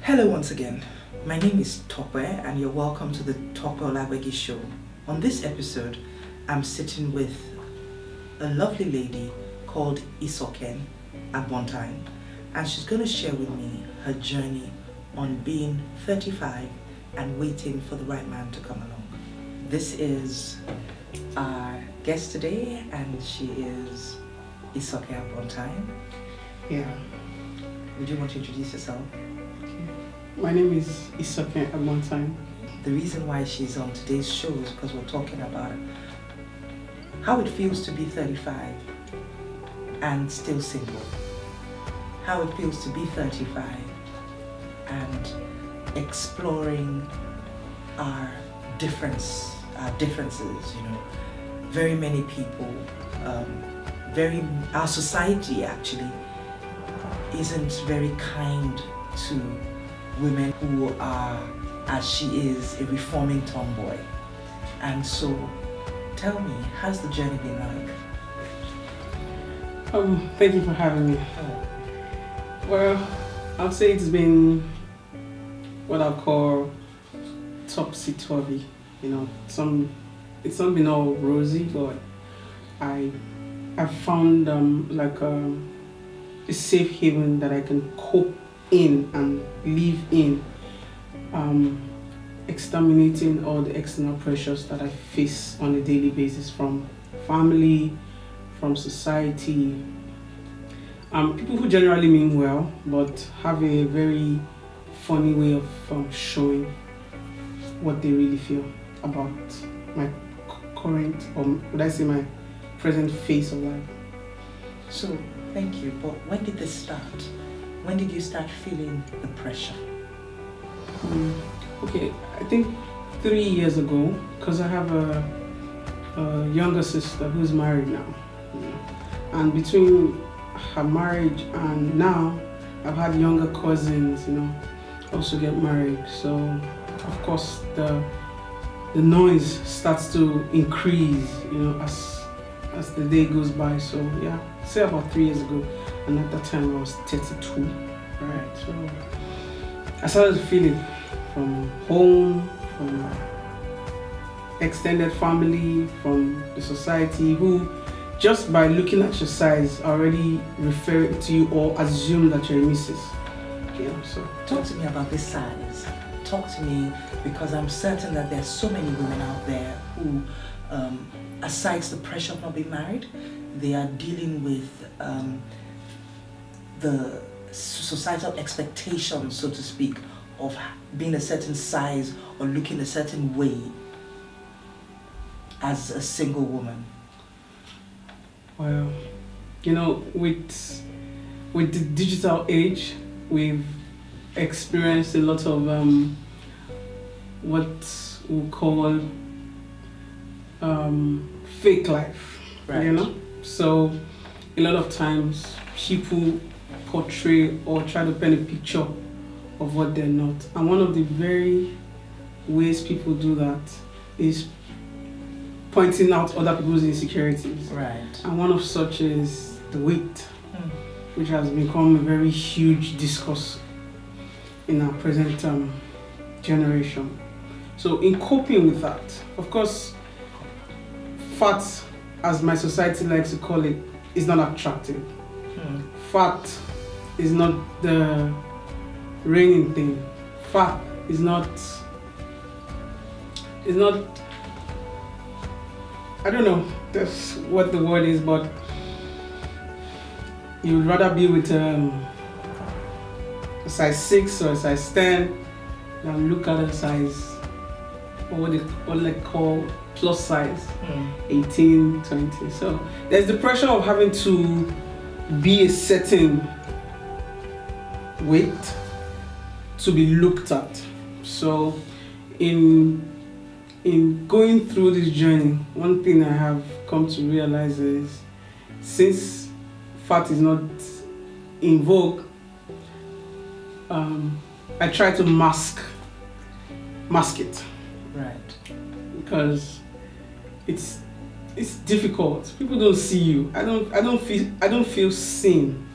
Hello once again. My name is Tope and you're welcome to the Tope Olagbegi show. On this episode, I'm sitting with a lovely lady called Isoken at one time, and she's going to share with me her journey on being 35 and waiting for the right man to come along. This is our guest today, and she is Isoken at one time. Yeah. Would you want to introduce yourself? My name is Isoke at one time. The reason why she's on today's show is because we're talking about how it feels to be 35 and still single. How it feels to be 35 and exploring our differences, you know. Very many people, our society actually isn't very kind to women who are, as she is, a reforming tomboy. And so, tell me, how's the journey been like? Thank you for having me. Oh. Well, I'll say it's been what I'll call topsy-turvy. You know, it's not been all rosy, but I found a safe haven that I can cope in and live in, exterminating all the external pressures that I face on a daily basis from family, from society, people who generally mean well but have a very funny way of showing what they really feel about my current, or would I say my present phase of life. So, thank you, but when did this start? When did you start feeling the pressure? Okay, I think 3 years ago, because I have a younger sister who's married now. And between her marriage and now, I've had younger cousins, also get married. So, of course, the noise starts to increase, as the day goes by. So, yeah, say about 3 years ago. And at that time I was 32. Right. So I started to feel it from home, from extended family, from the society, who just by looking at your size already refer to you or assume that you're a missus. Yeah, so talk to me about this size. Talk to me, because I'm certain that there's so many women out there who, aside the pressure of not being married, they are dealing with the societal expectations, so to speak, of being a certain size or looking a certain way as a single woman. Well, with the digital age, we've experienced a lot of what we call fake life, right. So a lot of times people portray or try to paint a picture of what they're not. And one of the very ways people do that is pointing out other people's insecurities. Right. And one of such is the weight, which has become a very huge discourse in our present generation. So in coping with that, of course, fat, as my society likes to call it, is not attractive. Fat is not the reigning thing. Fat is not, I don't know that's what the word is, but you would rather be with a size 6 or a size 10 than look at a size, or what they call plus size, 18, 20. So there's the pressure of having to be a certain weight to be looked at. So in going through this journey, one thing I have come to realize is, since fat is not in vogue, I try to mask it. Right. Because it's it's difficult. People don't see you. I don't feel seen.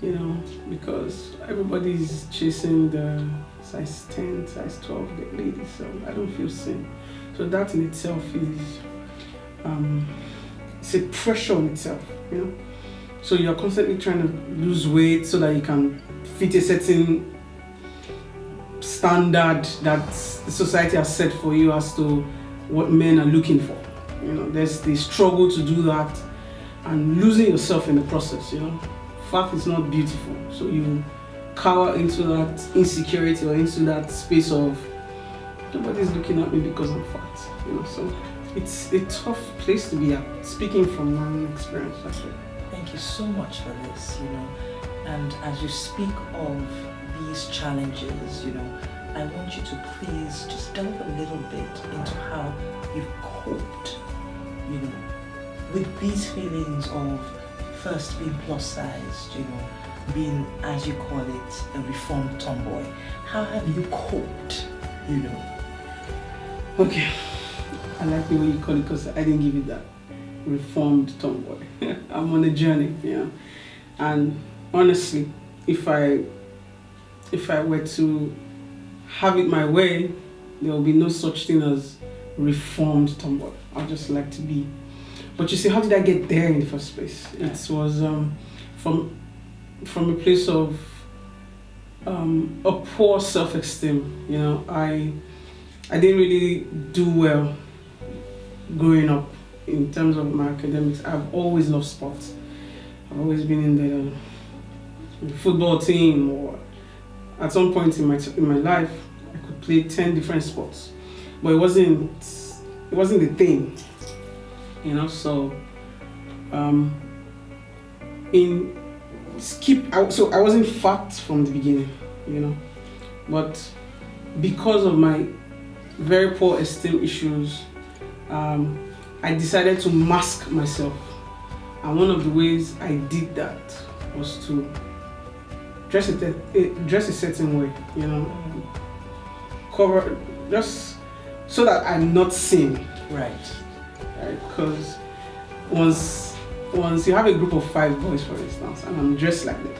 You know, because everybody's chasing the size 10, size 12 ladies, so I don't feel seen. So that in itself is it's a pressure on itself, you know. So you're constantly trying to lose weight so that you can fit a certain standard that the society has set for you as to what men are looking for. You know, there's the struggle to do that and losing yourself in the process, you know. Fat is not beautiful, so you cower into that insecurity or into that space of nobody's looking at me because I'm fat, you know. So it's a tough place to be at, speaking from my own experience, actually. Thank you so much for this, you know. And as you speak of these challenges, you know, I want you to please just delve a little bit into how you've coped, you know, with these feelings of first being plus sized, you know, being, as you call it, a reformed tomboy. How have you coped, you know? Okay, I like the way you call it because I didn't give it that. Reformed tomboy. I'm on a journey, you know. And honestly, if I were to have it my way, there will be no such thing as reformed tomboy. I'd just like to be. But you see, how did I get there in the first place? It was from a place of a poor self-esteem. You know, I didn't really do well growing up in terms of my academics. I've always loved sports. I've always been in the football team, or at some point in my life, I could play 10 different sports, but it wasn't the thing, you know. So I wasn't fat from the beginning, you know, but because of my very poor esteem issues, I decided to mask myself, and one of the ways I did that was to dress a certain way, you know, cover, just so that I'm not seen. Right. Because once you have a group of 5 boys, for instance, and I'm dressed like that,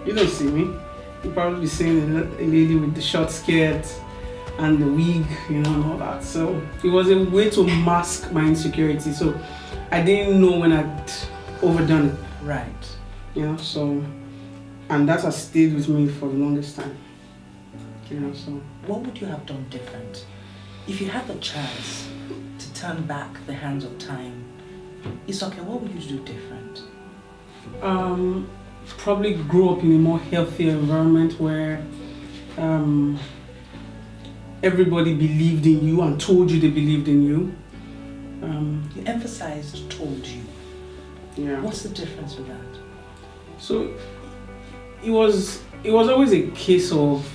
you don't see me. You probably be seeing a lady with the short skirt and the wig, you know, and all that. So it was a way to mask my insecurity. So I didn't know when I'd overdone it. Right. You know, so, and that has stayed with me for the longest time. You know, so. What would you have done different? If you had the chance to turn back the hands of time, it's okay, what would you do different? Probably grow up in a more healthier environment where everybody believed in you and told you they believed in you. You emphasized told you. Yeah. What's the difference with that? So it was always a case of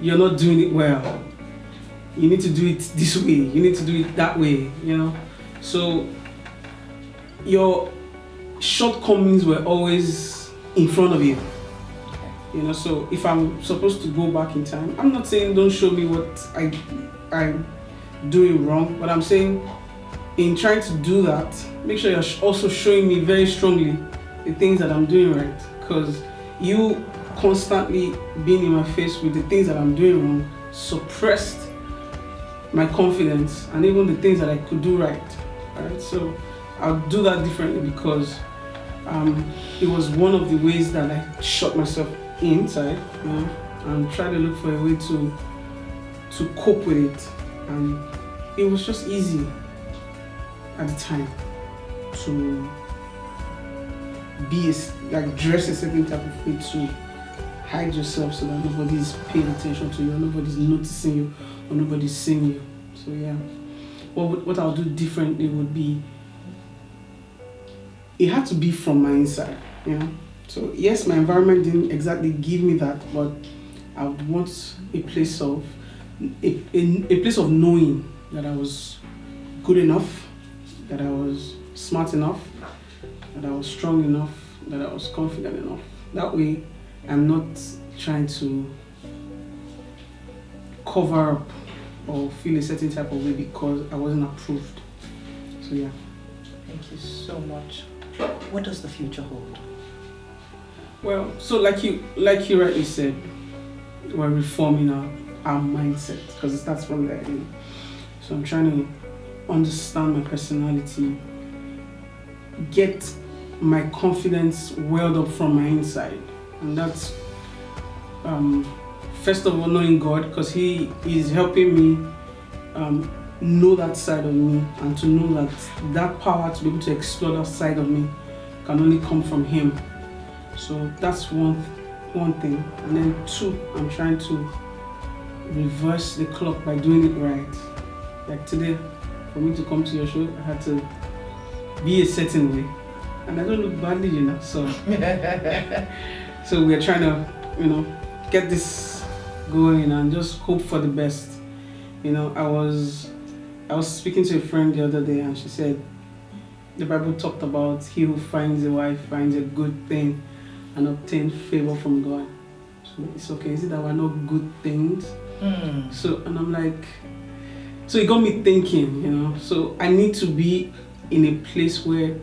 you're not doing it well. You need to do it this way. You need to do it that way, you know. So your shortcomings were always in front of you. You know, so if I'm supposed to go back in time, I'm not saying don't show me what I'm doing wrong, but I'm saying in trying to do that, make sure you're also showing me very strongly the things that I'm doing right. Because you constantly being in my face with the things that I'm doing wrong suppressed my confidence and even the things that I could do right. Alright, so I'll do that differently because it was one of the ways that I shut myself inside, you know, and try to look for a way to cope with it. And it was just easy at the time to dress a certain type of way to hide yourself so that nobody's paying attention to you, or nobody's noticing you, or nobody's seeing you. So yeah, what I'll do differently would be, it had to be from my inside, you know. So yes, my environment didn't exactly give me that, but I would want a place of knowing that I was good enough, that I was smart enough, that I was strong enough, that I was confident enough. That way, I'm not trying to cover up or feel a certain type of way because I wasn't approved. So yeah. Thank you so much. What does the future hold? Well, so like you rightly said, we're reforming our mindset because it starts from there. So I'm trying to understand my personality, get my confidence welled up from my inside, and that's first of all knowing God, because He is helping me know that side of me, and to know that power to be able to explore that side of me can only come from Him. So that's one thing. And then two, I'm trying to reverse the clock by doing it right. Like today, for me to come to your show, I had to be a certain way, and I don't look badly, So so we're trying to, get this going and just hope for the best. I was speaking to a friend the other day, and she said the Bible talked about he who finds a wife finds a good thing and obtains favor from God. So it's okay. Is it that we're not good things? So, and I'm like, so it got me thinking, So I need to be in a place where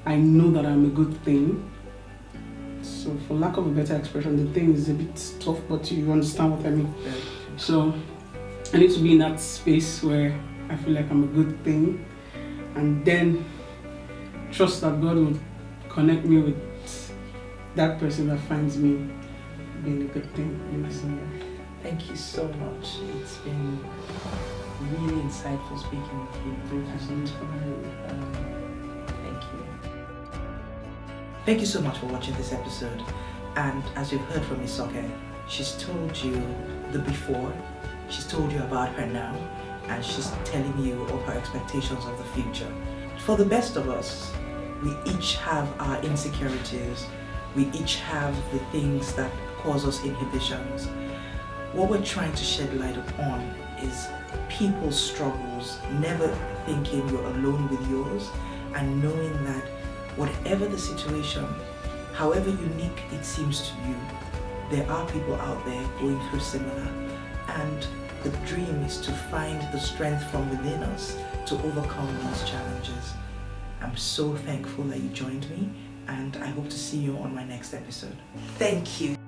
I know that I'm a good thing. So for lack of a better expression, the thing is a bit tough, but you understand what I mean. So I need to be in that space where I feel like I'm a good thing, and then trust that God will connect me with that person that finds me being a good thing. Thank you so much. It's been really insightful speaking with you. Thank you. Thank you so much for watching this episode. And as you've heard from Isoke, she's told you the before, she's told you about her now, and she's telling you of her expectations of the future. For the best of us, we each have our insecurities. We each have the things that cause us inhibitions. What we're trying to shed light upon is people's struggles, never thinking you're alone with yours, and knowing that whatever the situation, however unique it seems to you, there are people out there going through similar. And the dream is to find the strength from within us to overcome these challenges. I'm so thankful that you joined me, and I hope to see you on my next episode. Thank you.